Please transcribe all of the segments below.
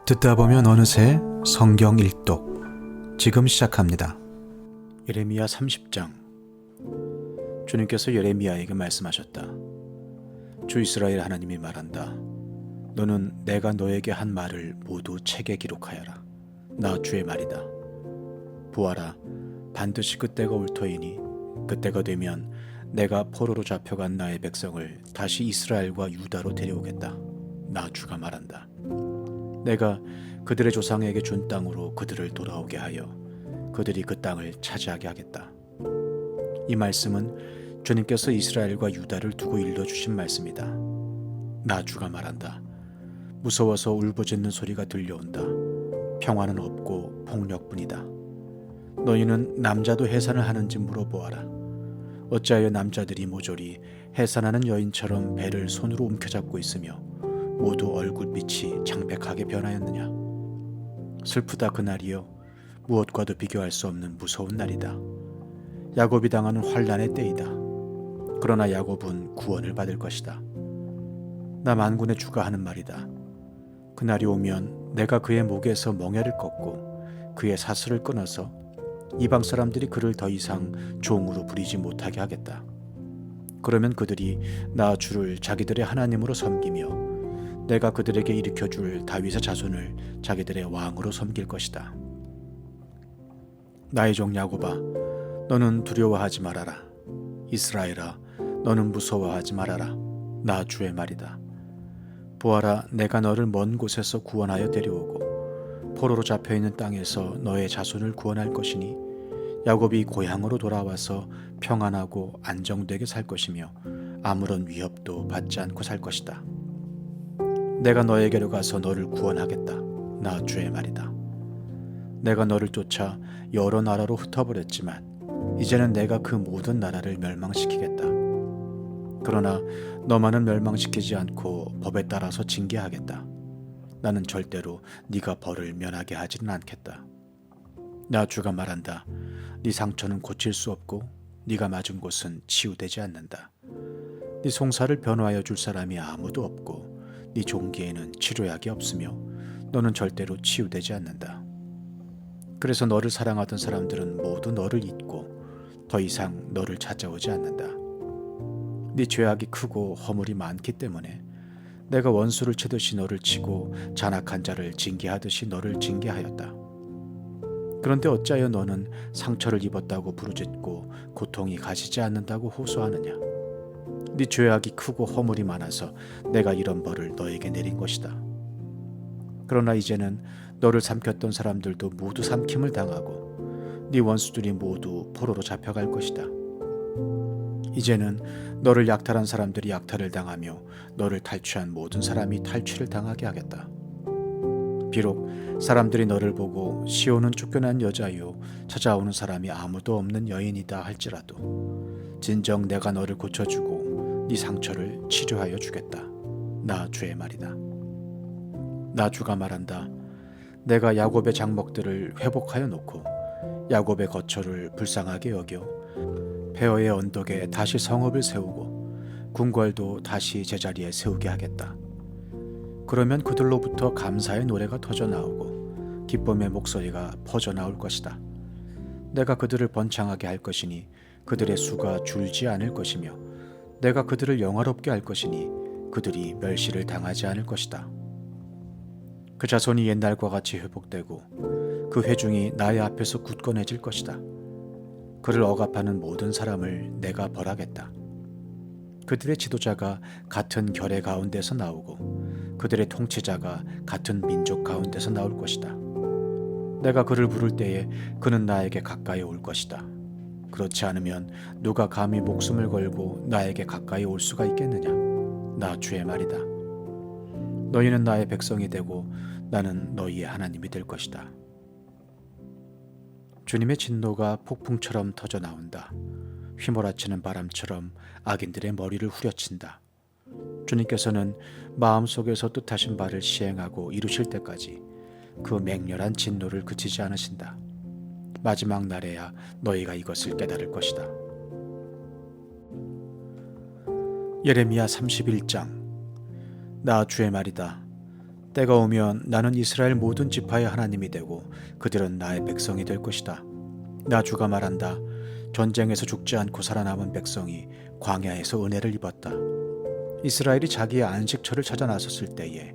듣다 보면 어느새 성경 일독 지금 시작합니다. 예레미야 30장. 주님께서 예레미야에게 말씀하셨다. 주 이스라엘 하나님이 말한다. 너는 내가 너에게 한 말을 모두 책에 기록하여라. 나 주의 말이다. 보아라, 반드시 그때가 올 터이니 그때가 되면 내가 포로로 잡혀간 나의 백성을 다시 이스라엘과 유다로 데려오겠다. 나 주가 말한다. 내가 그들의 조상에게 준 땅으로 그들을 돌아오게 하여 그들이 그 땅을 차지하게 하겠다. 이 말씀은 주님께서 이스라엘과 유다를 두고 일러주신 말씀이다. 나 주가 말한다. 무서워서 울부짖는 소리가 들려온다. 평화는 없고 폭력뿐이다. 너희는 남자도 해산을 하는지 물어보아라. 어찌하여 남자들이 모조리 해산하는 여인처럼 배를 손으로 움켜잡고 있으며 모두 얼굴빛이 창백하게 변하였느냐. 슬프다 그날이여. 무엇과도 비교할 수 없는 무서운 날이다. 야곱이 당하는 환난의 때이다. 그러나 야곱은 구원을 받을 것이다. 나 만군의 주가 하는 말이다. 그날이 오면 내가 그의 목에서 멍에를 꺾고 그의 사슬을 끊어서 이방 사람들이 그를 더 이상 종으로 부리지 못하게 하겠다. 그러면 그들이 나 주를 자기들의 하나님으로 섬기며 내가 그들에게 일으켜줄 다윗의 자손을 자기들의 왕으로 섬길 것이다. 나의 종 야곱아, 너는 두려워하지 말아라. 이스라엘아, 너는 무서워하지 말아라. 나 주의 말이다. 보아라, 내가 너를 먼 곳에서 구원하여 데려오고 포로로 잡혀있는 땅에서 너의 자손을 구원할 것이니 야곱이 고향으로 돌아와서 평안하고 안정되게 살 것이며 아무런 위협도 받지 않고 살 것이다. 내가 너에게로 가서 너를 구원하겠다. 나 주의 말이다. 내가 너를 쫓아 여러 나라로 흩어버렸지만 이제는 내가 그 모든 나라를 멸망시키겠다. 그러나 너만은 멸망시키지 않고 법에 따라서 징계하겠다. 나는 절대로 네가 벌을 면하게 하지는 않겠다. 나 주가 말한다. 네 상처는 고칠 수 없고 네가 맞은 곳은 치유되지 않는다. 네 송사를 변화하여 줄 사람이 아무도 없고 네 종기에는 치료약이 없으며 너는 절대로 치유되지 않는다. 그래서 너를 사랑하던 사람들은 모두 너를 잊고 더 이상 너를 찾아오지 않는다. 네 죄악이 크고 허물이 많기 때문에 내가 원수를 치듯이 너를 치고 잔악한 자를 징계하듯이 너를 징계하였다. 그런데 어찌하여 너는 상처를 입었다고 부르짖고 고통이 가시지 않는다고 호소하느냐. 네 죄악이 크고 허물이 많아서 내가 이런 벌을 너에게 내린 것이다. 그러나 이제는 너를 삼켰던 사람들도 모두 삼킴을 당하고 네 원수들이 모두 포로로 잡혀갈 것이다. 이제는 너를 약탈한 사람들이 약탈을 당하며 너를 탈취한 모든 사람이 탈취를 당하게 하겠다. 비록 사람들이 너를 보고 시온은 쫓겨난 여자요 찾아오는 사람이 아무도 없는 여인이다 할지라도 진정 내가 너를 고쳐주고 네 상처를 치료하여 주겠다. 나 주의 말이다. 나 주가 말한다. 내가 야곱의 장막들을 회복하여 놓고 야곱의 거처를 불쌍하게 여겨 베어의 언덕에 다시 성읍을 세우고 궁궐도 다시 제자리에 세우게 하겠다. 그러면 그들로부터 감사의 노래가 터져나오고 기쁨의 목소리가 퍼져나올 것이다. 내가 그들을 번창하게 할 것이니 그들의 수가 줄지 않을 것이며 내가 그들을 영화롭게 할 것이니 그들이 멸시를 당하지 않을 것이다. 그 자손이 옛날과 같이 회복되고 그 회중이 나의 앞에서 굳건해질 것이다. 그를 억압하는 모든 사람을 내가 벌하겠다. 그들의 지도자가 같은 결의 가운데서 나오고 그들의 통치자가 같은 민족 가운데서 나올 것이다. 내가 그를 부를 때에 그는 나에게 가까이 올 것이다. 그렇지 않으면 누가 감히 목숨을 걸고 나에게 가까이 올 수가 있겠느냐. 나 주의 말이다. 너희는 나의 백성이 되고 나는 너희의 하나님이 될 것이다. 주님의 진노가 폭풍처럼 터져 나온다. 휘몰아치는 바람처럼 악인들의 머리를 후려친다. 주님께서는 마음속에서 뜻하신 바를 시행하고 이루실 때까지 그 맹렬한 진노를 그치지 않으신다. 마지막 날에야 너희가 이것을 깨달을 것이다. 예레미야 31장. 나 주의 말이다. 때가 오면 나는 이스라엘 모든 지파의 하나님이 되고 그들은 나의 백성이 될 것이다. 나 주가 말한다. 전쟁에서 죽지 않고 살아남은 백성이 광야에서 은혜를 입었다. 이스라엘이 자기의 안식처를 찾아 나섰을 때에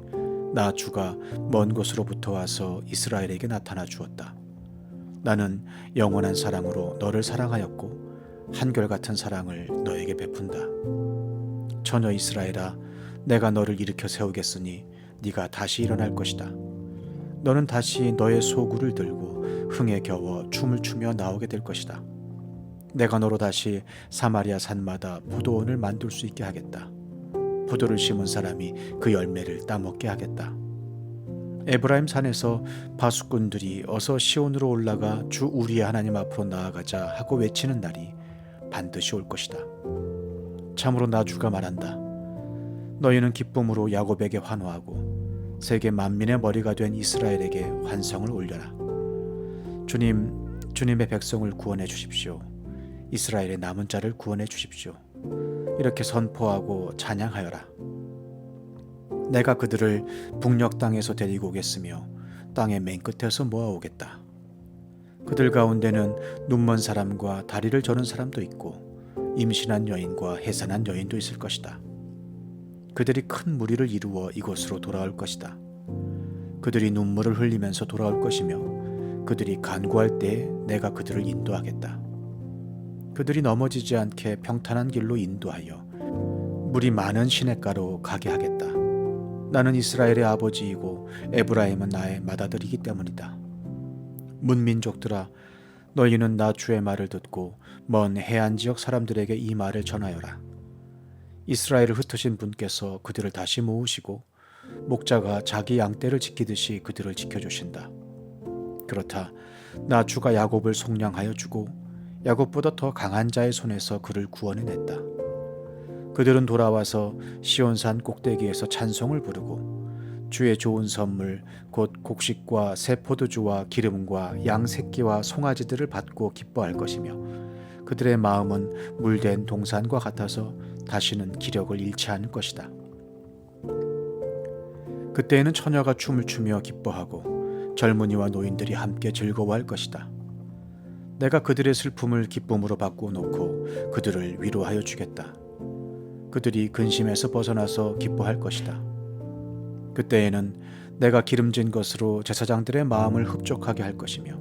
나 주가 먼 곳으로부터 와서 이스라엘에게 나타나 주었다. 나는 영원한 사랑으로 너를 사랑하였고 한결같은 사랑을 너에게 베푼다. 처녀 이스라엘아, 내가 너를 일으켜 세우겠으니 네가 다시 일어날 것이다. 너는 다시 너의 소구를 들고 흥에 겨워 춤을 추며 나오게 될 것이다. 내가 너로 다시 사마리아 산마다 포도원을 만들 수 있게 하겠다. 포도를 심은 사람이 그 열매를 따먹게 하겠다. 에브라임 산에서 바수꾼들이 어서 시온으로 올라가 주 우리의 하나님 앞으로 나아가자 하고 외치는 날이 반드시 올 것이다. 참으로 나 주가 말한다. 너희는 기쁨으로 야곱에게 환호하고 세계 만민의 머리가 된 이스라엘에게 환성을 올려라. 주님의 백성을 구원해 주십시오. 이스라엘의 남은 자를 구원해 주십시오. 이렇게 선포하고 찬양하여라. 내가 그들을 북녘 땅에서 데리고 오겠으며 땅의 맨 끝에서 모아오겠다. 그들 가운데는 눈먼 사람과 다리를 저는 사람도 있고 임신한 여인과 해산한 여인도 있을 것이다. 그들이 큰 무리를 이루어 이곳으로 돌아올 것이다. 그들이 눈물을 흘리면서 돌아올 것이며 그들이 간구할 때에 내가 그들을 인도하겠다. 그들이 넘어지지 않게 평탄한 길로 인도하여 물이 많은 시냇가로 가게 하겠다. 나는 이스라엘의 아버지이고 에브라임은 나의 맏아들이기 때문이다. 문민족들아, 너희는 나 주의 말을 듣고 먼 해안 지역 사람들에게 이 말을 전하여라. 이스라엘을 흩으신 분께서 그들을 다시 모으시고 목자가 자기 양떼를 지키듯이 그들을 지켜주신다. 그렇다. 나 주가 야곱을 속량하여 주고 야곱보다 더 강한 자의 손에서 그를 구원해냈다. 그들은 돌아와서 시온산 꼭대기에서 찬송을 부르고 주의 좋은 선물 곧 곡식과 새 포도주와 기름과 양 새끼와 송아지들을 받고 기뻐할 것이며 그들의 마음은 물된 동산과 같아서 다시는 기력을 잃지 않을 것이다. 그때에는 처녀가 춤을 추며 기뻐하고 젊은이와 노인들이 함께 즐거워할 것이다. 내가 그들의 슬픔을 기쁨으로 바꾸어 놓고 그들을 위로하여 주겠다. 그들이 근심에서 벗어나서 기뻐할 것이다. 그때에는 내가 기름진 것으로 제사장들의 마음을 흡족하게 할 것이며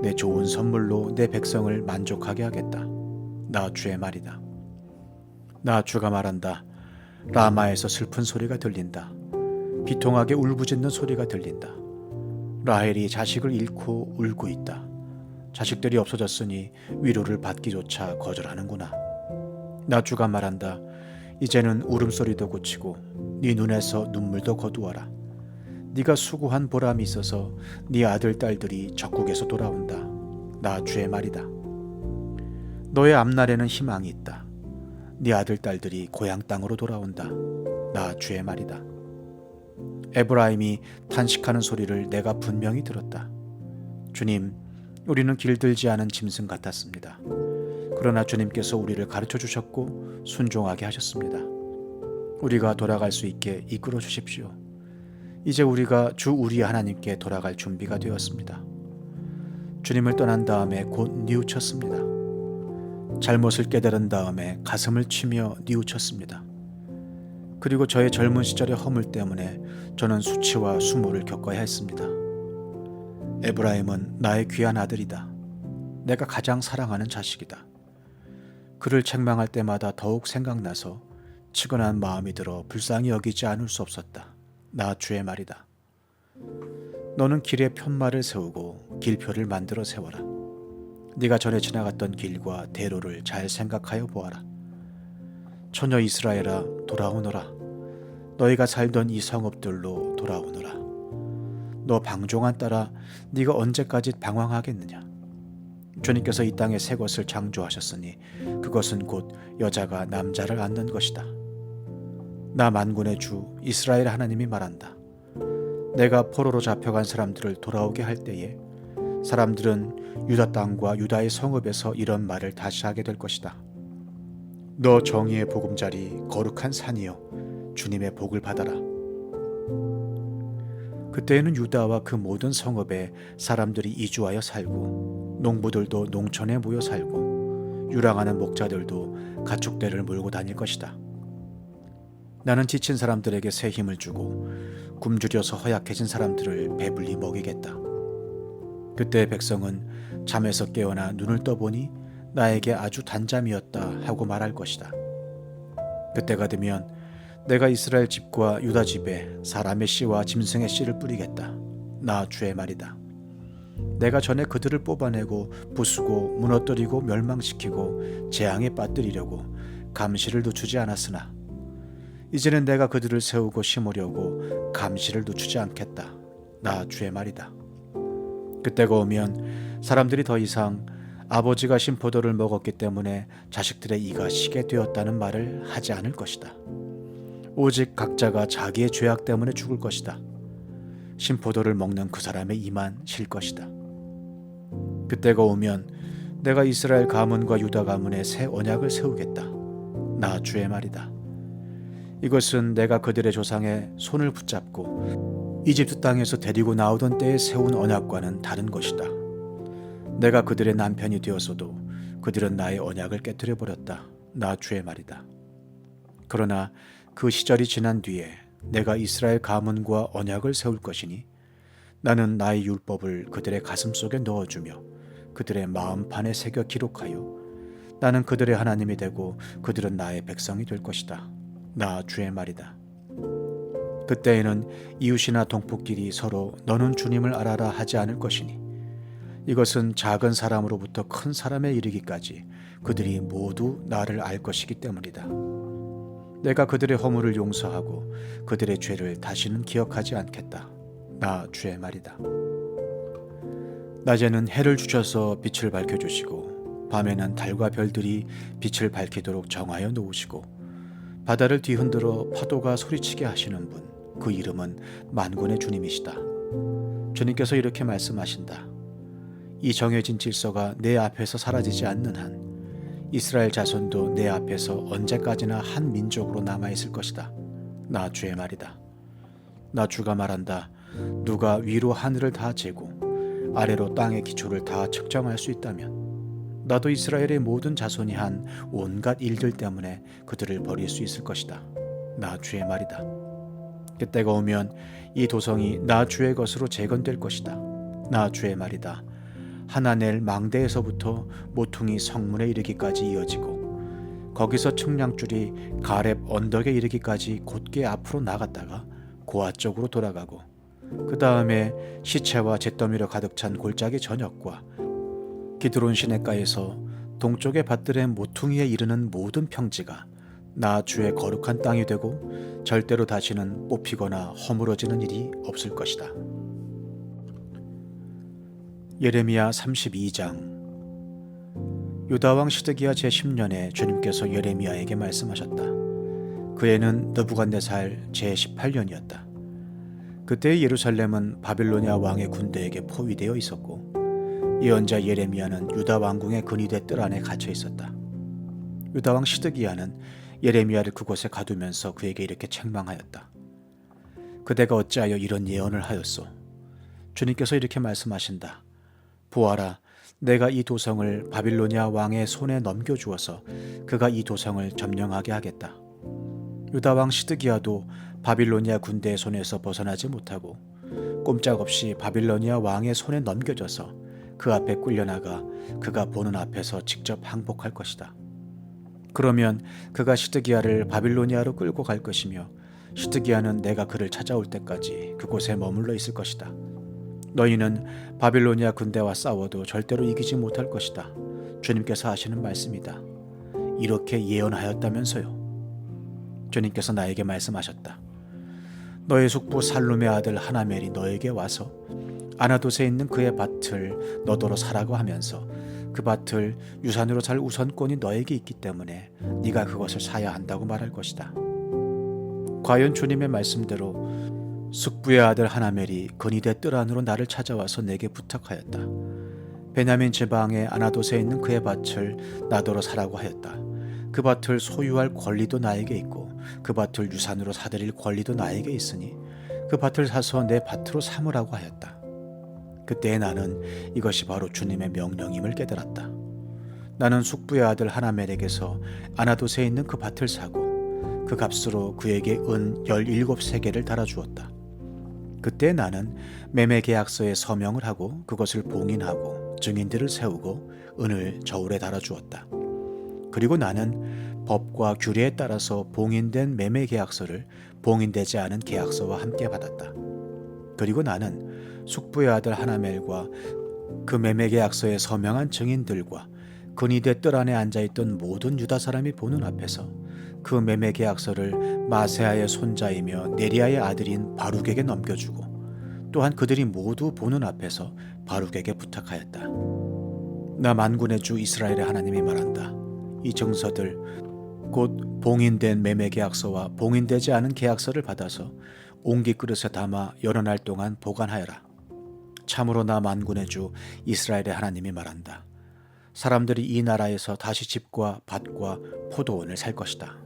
내 좋은 선물로 내 백성을 만족하게 하겠다. 나 주의 말이다. 나 주가 말한다. 라마에서 슬픈 소리가 들린다. 비통하게 울부짖는 소리가 들린다. 라헬이 자식을 잃고 울고 있다. 자식들이 없어졌으니 위로를 받기조차 거절하는구나. 나 주가 말한다. 이제는 울음소리도 그치고 네 눈에서 눈물도 거두어라. 네가 수고한 보람이 있어서 네 아들 딸들이 적국에서 돌아온다. 나 주의 말이다. 너의 앞날에는 희망이 있다. 네 아들 딸들이 고향 땅으로 돌아온다. 나 주의 말이다. 에브라임이 탄식하는 소리를 내가 분명히 들었다. 주님, 우리는 길들지 않은 짐승 같았습니다. 그러나 주님께서 우리를 가르쳐 주셨고 순종하게 하셨습니다. 우리가 돌아갈 수 있게 이끌어 주십시오. 이제 우리가 주 우리 하나님께 돌아갈 준비가 되었습니다. 주님을 떠난 다음에 곧 뉘우쳤습니다. 잘못을 깨달은 다음에 가슴을 치며 뉘우쳤습니다. 그리고 저의 젊은 시절의 허물 때문에 저는 수치와 수모를 겪어야 했습니다. 에브라임은 나의 귀한 아들이다. 내가 가장 사랑하는 자식이다. 그를 책망할 때마다 더욱 생각나서 치근한 마음이 들어 불쌍히 여기지 않을 수 없었다. 나 주의 말이다. 너는 길에 편말을 세우고 길표를 만들어 세워라. 네가 전에 지나갔던 길과 대로를 잘 생각하여 보아라. 처녀 이스라엘아, 돌아오너라. 너희가 살던 이 성읍들로 돌아오너라. 너 방종한 딸아, 네가 언제까지 방황하겠느냐. 주님께서 이 땅에 새 것을 창조하셨으니 그것은 곧 여자가 남자를 안는 것이다. 나 만군의 주 이스라엘 하나님이 말한다. 내가 포로로 잡혀간 사람들을 돌아오게 할 때에 사람들은 유다 땅과 유다의 성읍에서 이런 말을 다시 하게 될 것이다. 너 정의의 보금자리 거룩한 산이여, 주님의 복을 받아라. 그때에는 유다와 그 모든 성읍에 사람들이 이주하여 살고 농부들도 농촌에 모여 살고 유랑하는 목자들도 가축대를 몰고 다닐 것이다. 나는 지친 사람들에게 새 힘을 주고 굶주려서 허약해진 사람들을 배불리 먹이겠다. 그때 백성은 잠에서 깨어나 눈을 떠보니 나에게 아주 단잠이었다 하고 말할 것이다. 그때가 되면 내가 이스라엘 집과 유다 집에 사람의 씨와 짐승의 씨를 뿌리겠다. 나 주의 말이다. 내가 전에 그들을 뽑아내고 부수고 무너뜨리고 멸망시키고 재앙에 빠뜨리려고 감시를 늦추지 않았으나 이제는 내가 그들을 세우고 심으려고 감시를 늦추지 않겠다. 나 주의 말이다. 그때가 오면 사람들이 더 이상 아버지가 신 포도를 먹었기 때문에 자식들의 이가 시게 되었다는 말을 하지 않을 것이다. 오직 각자가 자기의 죄악 때문에 죽을 것이다. 신 포도를 먹는 그 사람의 이만 실 것이다. 그때가 오면 내가 이스라엘 가문과 유다 가문에 새 언약을 세우겠다. 나 주의 말이다. 이것은 내가 그들의 조상의 손을 붙잡고 이집트 땅에서 데리고 나오던 때에 세운 언약과는 다른 것이다. 내가 그들의 남편이 되었어도 그들은 나의 언약을 깨뜨려 버렸다. 나 주의 말이다. 그러나 그 시절이 지난 뒤에 내가 이스라엘 가문과 언약을 세울 것이니 나는 나의 율법을 그들의 가슴 속에 넣어주며 그들의 마음판에 새겨 기록하여 나는 그들의 하나님이 되고 그들은 나의 백성이 될 것이다. 나 주의 말이다. 그때에는 이웃이나 동포끼리 서로 너는 주님을 알아라 하지 않을 것이니 이것은 작은 사람으로부터 큰 사람에 이르기까지 그들이 모두 나를 알 것이기 때문이다. 내가 그들의 허물을 용서하고 그들의 죄를 다시는 기억하지 않겠다. 나 주의 말이다. 낮에는 해를 주셔서 빛을 밝혀주시고 밤에는 달과 별들이 빛을 밝히도록 정하여 놓으시고 바다를 뒤흔들어 파도가 소리치게 하시는 분, 그 이름은 만군의 주님이시다. 주님께서 이렇게 말씀하신다. 이 정해진 질서가 내 앞에서 사라지지 않는 한 이스라엘 자손도 내 앞에서 언제까지나 한 민족으로 남아있을 것이다. 나 주의 말이다. 나 주가 말한다. 누가 위로 하늘을 다 재고 아래로 땅의 기초를 다 측정할 수 있다면 나도 이스라엘의 모든 자손이 한 온갖 일들 때문에 그들을 버릴 수 있을 것이다. 나 주의 말이다. 그때가 오면 이 도성이 나 주의 것으로 재건될 것이다. 나 주의 말이다. 하나넬 망대에서부터 모퉁이 성문에 이르기까지 이어지고 거기서 측량줄이 가렙 언덕에 이르기까지 곧게 앞으로 나갔다가 고아 쪽으로 돌아가고 그 다음에 시체와 잿더미로 가득 찬 골짜기 전역과 기드론 시냇가에서 동쪽의 밭들의 모퉁이에 이르는 모든 평지가 나 주의 거룩한 땅이 되고 절대로 다시는 뽑히거나 허물어지는 일이 없을 것이다. 예레미야 32장. 유다왕 시드기야 제10년에 주님께서 예레미야에게 말씀하셨다. 그 해는 느부갓네살 제18년이었다. 그때 예루살렘은 바빌로니아 왕의 군대에게 포위되어 있었고 예언자 예레미야는 유다 왕궁의 근위대 뜰 안에 갇혀 있었다. 유다 왕 시드기야는 예레미야를 그곳에 가두면서 그에게 이렇게 책망하였다. 그대가 어찌하여 이런 예언을 하였소? 주님께서 이렇게 말씀하신다. 보아라, 내가 이 도성을 바빌로니아 왕의 손에 넘겨주어서 그가 이 도성을 점령하게 하겠다. 유다 왕 시드기야도 바빌로니아 군대의 손에서 벗어나지 못하고 꼼짝없이 바빌로니아 왕의 손에 넘겨져서 그 앞에 끌려나가 그가 보는 앞에서 직접 항복할 것이다. 그러면 그가 시드기야를 바빌로니아로 끌고 갈 것이며 시드기야는 내가 그를 찾아올 때까지 그곳에 머물러 있을 것이다. 너희는 바빌로니아 군대와 싸워도 절대로 이기지 못할 것이다. 주님께서 하시는 말씀이다. 이렇게 예언하였다면서요. 주님께서 나에게 말씀하셨다. 너의 숙부 살룸의 아들 하나멜이 너에게 와서 아나돗에 있는 그의 밭을 너더러 사라고 하면서 그 밭을 유산으로 살 우선권이 너에게 있기 때문에 네가 그것을 사야 한다고 말할 것이다. 과연 주님의 말씀대로 숙부의 아들 하나멜이 근위대 뜰 안으로 나를 찾아와서 내게 부탁하였다. 베냐민 지방의 아나돗에 있는 그의 밭을 나더러 사라고 하였다. 그 밭을 소유할 권리도 나에게 있고 그 밭을 유산으로 사들일 권리도 나에게 있으니 그 밭을 사서 내 밭으로 삼으라고 하였다. 그때 나는 이것이 바로 주님의 명령임을 깨달았다. 나는 숙부의 아들 하나멜에게서 아나돗에 있는 그 밭을 사고 그 값으로 그에게 은 17세겔을 달아주었다. 그때 나는 매매 계약서에 서명을 하고 그것을 봉인하고 증인들을 세우고 은을 저울에 달아주었다. 그리고 나는 법과 규례에 따라서 봉인된 매매 계약서를 봉인되지 않은 계약서와 함께 받았다. 그리고 나는 숙부의 아들 하나멜과 그 매매 계약서에 서명한 증인들과 근위대 뜰 안에 앉아있던 모든 유다 사람이 보는 앞에서 그 매매 계약서를 마세아의 손자이며 네리아의 아들인 바룩에게 넘겨주고 또한 그들이 모두 보는 앞에서 바룩에게 부탁하였다. 나 만군의 주 이스라엘의 하나님이 말한다. 이 증서들 곧 봉인된 매매 계약서와 봉인되지 않은 계약서를 받아서 옹기 그릇에 담아 여러 날 동안 보관하여라. 참으로 나 만군의 주 이스라엘의 하나님이 말한다. 사람들이 이 나라에서 다시 집과 밭과 포도원을 살 것이다.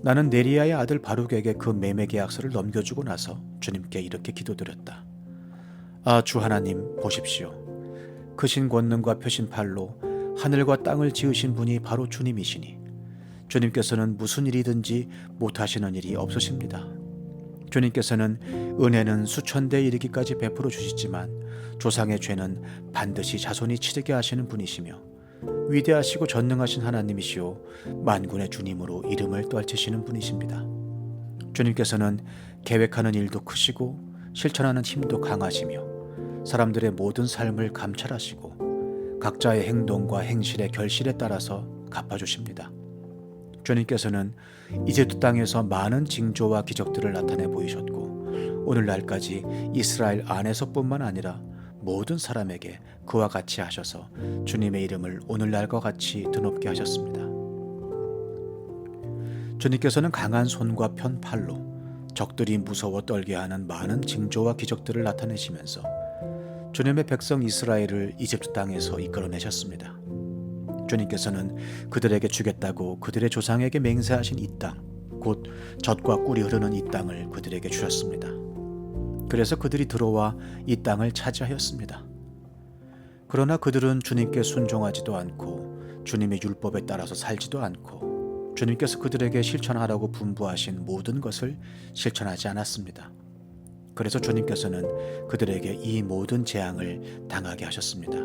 나는 네리아의 아들 바룩에게 그 매매 계약서를 넘겨주고 나서 주님께 이렇게 기도드렸다. 아, 주 하나님 보십시오. 크신 권능과 펴신 팔로 하늘과 땅을 지으신 분이 바로 주님이시니 주님께서는 무슨 일이든지 못하시는 일이 없으십니다. 주님께서는 은혜는 수천대에 이르기까지 베풀어 주시지만 조상의 죄는 반드시 자손이 치르게 하시는 분이시며 위대하시고 전능하신 하나님이시오 만군의 주님으로 이름을 떨치시는 분이십니다. 주님께서는 계획하는 일도 크시고 실천하는 힘도 강하시며 사람들의 모든 삶을 감찰하시고 각자의 행동과 행실의 결실에 따라서 갚아주십니다. 주님께서는 이집트 땅에서 많은 징조와 기적들을 나타내 보이셨고 오늘날까지 이스라엘 안에서뿐만 아니라 모든 사람에게 그와 같이 하셔서 주님의 이름을 오늘날과 같이 드높게 하셨습니다. 주님께서는 강한 손과 편 팔로 적들이 무서워 떨게 하는 많은 징조와 기적들을 나타내시면서 주님의 백성 이스라엘을 이집트 땅에서 이끌어내셨습니다. 주님께서는 그들에게 주겠다고 그들의 조상에게 맹세하신 이 땅, 곧 젖과 꿀이 흐르는 이 땅을 그들에게 주셨습니다. 그래서 그들이 들어와 이 땅을 차지하였습니다. 그러나 그들은 주님께 순종하지도 않고 주님의 율법에 따라서 살지도 않고 주님께서 그들에게 실천하라고 분부하신 모든 것을 실천하지 않았습니다. 그래서 주님께서는 그들에게 이 모든 재앙을 당하게 하셨습니다.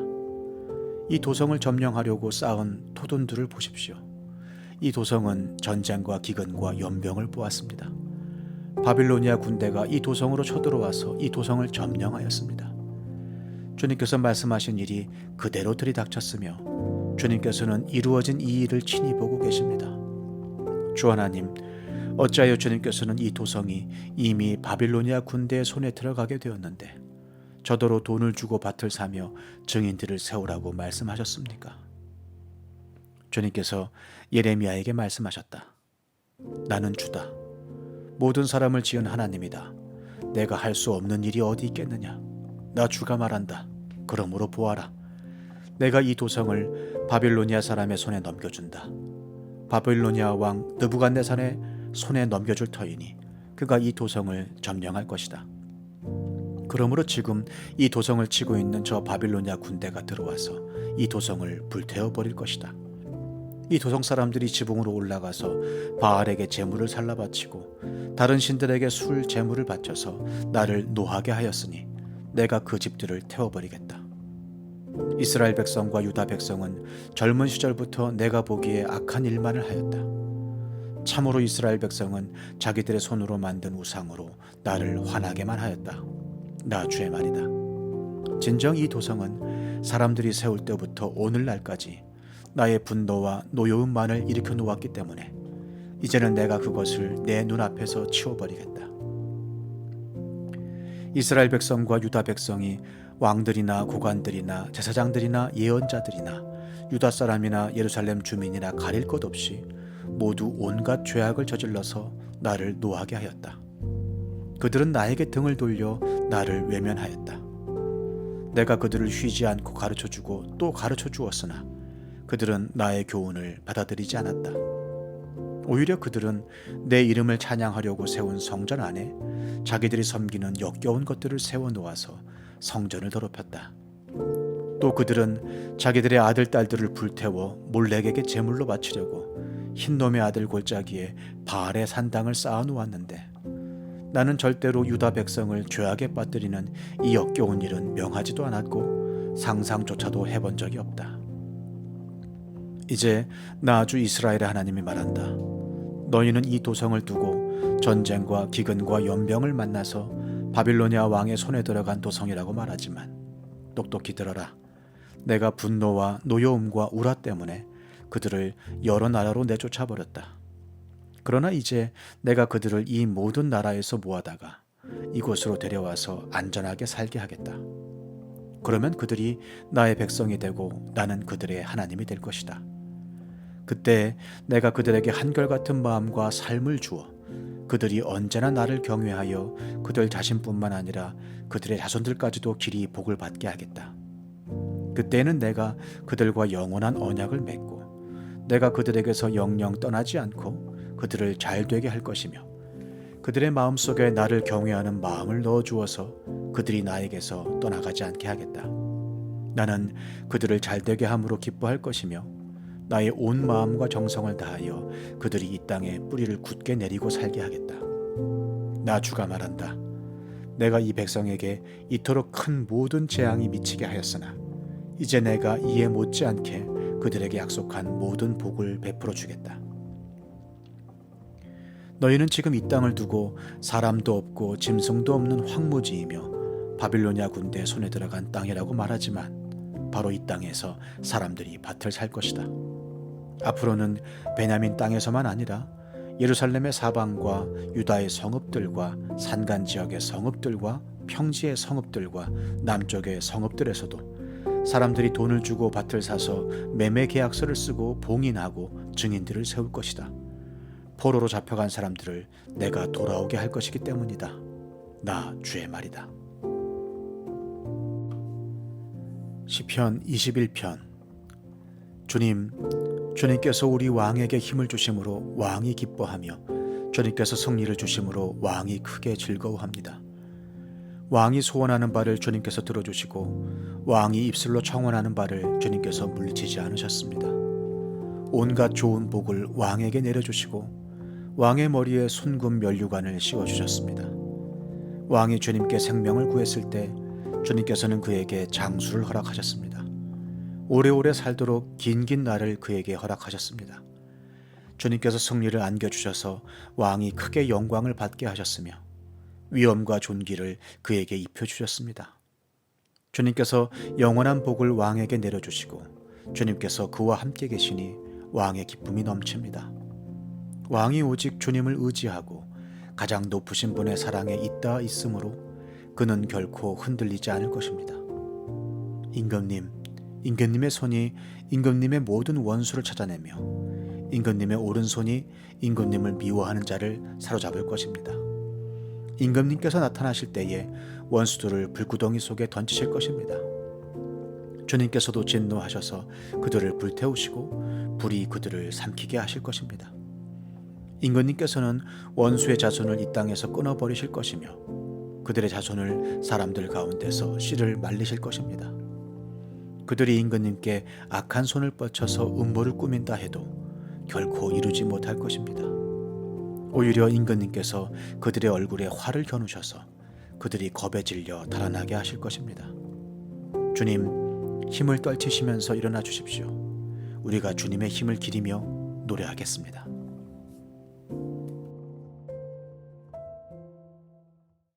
이 도성을 점령하려고 쌓은 토둔들을 보십시오. 이 도성은 전쟁과 기근과 연병을 보았습니다. 바빌로니아 군대가 이 도성으로 쳐들어와서 이 도성을 점령하였습니다. 주님께서 말씀하신 일이 그대로 들이닥쳤으며 주님께서는 이루어진 이 일을 친히 보고 계십니다. 주 하나님, 어찌하여 주님께서는 이 도성이 이미 바빌로니아 군대의 손에 들어가게 되었는데 저더러 돈을 주고 밭을 사며 증인들을 세우라고 말씀하셨습니까? 주님께서 예레미야에게 말씀하셨다. 나는 주다. 모든 사람을 지은 하나님이다. 내가 할 수 없는 일이 어디 있겠느냐? 나 주가 말한다. 그러므로 보아라. 내가 이 도성을 바빌로니아 사람의 손에 넘겨준다. 바빌로니아 왕 느부갓네살의 손에 넘겨줄 터이니 그가 이 도성을 점령할 것이다. 그러므로 지금 이 도성을 치고 있는 저 바빌로니아 군대가 들어와서 이 도성을 불태워 버릴 것이다. 이 도성 사람들이 지붕으로 올라가서 바알에게 제물을 살라 바치고 다른 신들에게 술 제물을 바쳐서 나를 노하게 하였으니 내가 그 집들을 태워버리겠다. 이스라엘 백성과 유다 백성은 젊은 시절부터 내가 보기에 악한 일만을 하였다. 참으로 이스라엘 백성은 자기들의 손으로 만든 우상으로 나를 화나게만 하였다. 나 주의 말이다. 진정 이 도성은 사람들이 세울 때부터 오늘날까지 나의 분노와 노여움만을 일으켜 놓았기 때문에 이제는 내가 그것을 내 눈앞에서 치워버리겠다. 이스라엘 백성과 유다 백성이 왕들이나 고관들이나 제사장들이나 예언자들이나 유다 사람이나 예루살렘 주민이나 가릴 것 없이 모두 온갖 죄악을 저질러서 나를 노하게 하였다. 그들은 나에게 등을 돌려 나를 외면하였다. 내가 그들을 쉬지 않고 가르쳐주고 또 가르쳐 주었으나 그들은 나의 교훈을 받아들이지 않았다. 오히려 그들은 내 이름을 찬양하려고 세운 성전 안에 자기들이 섬기는 역겨운 것들을 세워놓아서 성전을 더럽혔다. 또 그들은 자기들의 아들 딸들을 불태워 몰렉에게 제물로 바치려고 흰놈의 아들 골짜기에 바알의 산당을 쌓아놓았는데 나는 절대로 유다 백성을 죄악에 빠뜨리는 이 역겨운 일은 명하지도 않았고 상상조차도 해본 적이 없다. 이제 나 주 이스라엘의 하나님이 말한다. 너희는 이 도성을 두고 전쟁과 기근과 연병을 만나서 바빌로니아 왕의 손에 들어간 도성이라고 말하지만 똑똑히 들어라. 내가 분노와 노여움과 우라 때문에 그들을 여러 나라로 내쫓아버렸다. 그러나 이제 내가 그들을 이 모든 나라에서 모아다가 이곳으로 데려와서 안전하게 살게 하겠다. 그러면 그들이 나의 백성이 되고 나는 그들의 하나님이 될 것이다. 그때 내가 그들에게 한결같은 마음과 삶을 주어 그들이 언제나 나를 경외하여 그들 자신뿐만 아니라 그들의 자손들까지도 길이 복을 받게 하겠다. 그때는 내가 그들과 영원한 언약을 맺고 내가 그들에게서 영영 떠나지 않고 그들을 잘되게 할 것이며 그들의 마음속에 나를 경외하는 마음을 넣어주어서 그들이 나에게서 떠나가지 않게 하겠다. 나는 그들을 잘되게 함으로 기뻐할 것이며 나의 온 마음과 정성을 다하여 그들이 이 땅에 뿌리를 굳게 내리고 살게 하겠다. 나 주가 말한다. 내가 이 백성에게 이토록 큰 모든 재앙이 미치게 하였으나 이제 내가 이에 못지않게 그들에게 약속한 모든 복을 베풀어 주겠다. 너희는 지금 이 땅을 두고 사람도 없고 짐승도 없는 황무지이며 바빌로니아 군대 손에 들어간 땅이라고 말하지만 바로 이 땅에서 사람들이 밭을 살 것이다. 앞으로는 베냐민 땅에서만 아니라 예루살렘의 사방과 유다의 성읍들과 산간 지역의 성읍들과 평지의 성읍들과 남쪽의 성읍들에서도 사람들이 돈을 주고 밭을 사서 매매 계약서를 쓰고 봉인하고 증인들을 세울 것이다. 포로로 잡혀간 사람들을 내가 돌아오게 할 것이기 때문이다. 나 주의 말이다. 시편 21편. 주님께서 우리 왕에게 힘을 주심으로 왕이 기뻐하며 주님께서 승리를 주심으로 왕이 크게 즐거워합니다. 왕이 소원하는 바를 주님께서 들어주시고 왕이 입술로 청원하는 바를 주님께서 물리치지 않으셨습니다. 온갖 좋은 복을 왕에게 내려주시고 왕의 머리에 순금 면류관을 씌워주셨습니다. 왕이 주님께 생명을 구했을 때 주님께서는 그에게 장수를 허락하셨습니다. 오래오래 살도록 긴긴 날을 그에게 허락하셨습니다. 주님께서 승리를 안겨주셔서 왕이 크게 영광을 받게 하셨으며 위엄과 존귀를 그에게 입혀주셨습니다. 주님께서 영원한 복을 왕에게 내려주시고 주님께서 그와 함께 계시니 왕의 기쁨이 넘칩니다. 왕이 오직 주님을 의지하고 가장 높으신 분의 사랑에 잇따 있으므로 그는 결코 흔들리지 않을 것입니다. 임금님의 손이 임금님의 모든 원수를 찾아내며 임금님의 오른손이 임금님을 미워하는 자를 사로잡을 것입니다. 임금님께서 나타나실 때에 원수들을 불구덩이 속에 던지실 것입니다. 주님께서도 진노하셔서 그들을 불태우시고 불이 그들을 삼키게 하실 것입니다. 임금님께서는 원수의 자손을 이 땅에서 끊어버리실 것이며 그들의 자손을 사람들 가운데서 씨를 말리실 것입니다. 그들이 임금님께 악한 손을 뻗쳐서 음모를 꾸민다 해도 결코 이루지 못할 것입니다. 오히려 임금님께서 그들의 얼굴에 활을 겨누셔서 그들이 겁에 질려 달아나게 하실 것입니다. 주님, 힘을 떨치시면서 일어나 주십시오. 우리가 주님의 힘을 기리며 노래하겠습니다.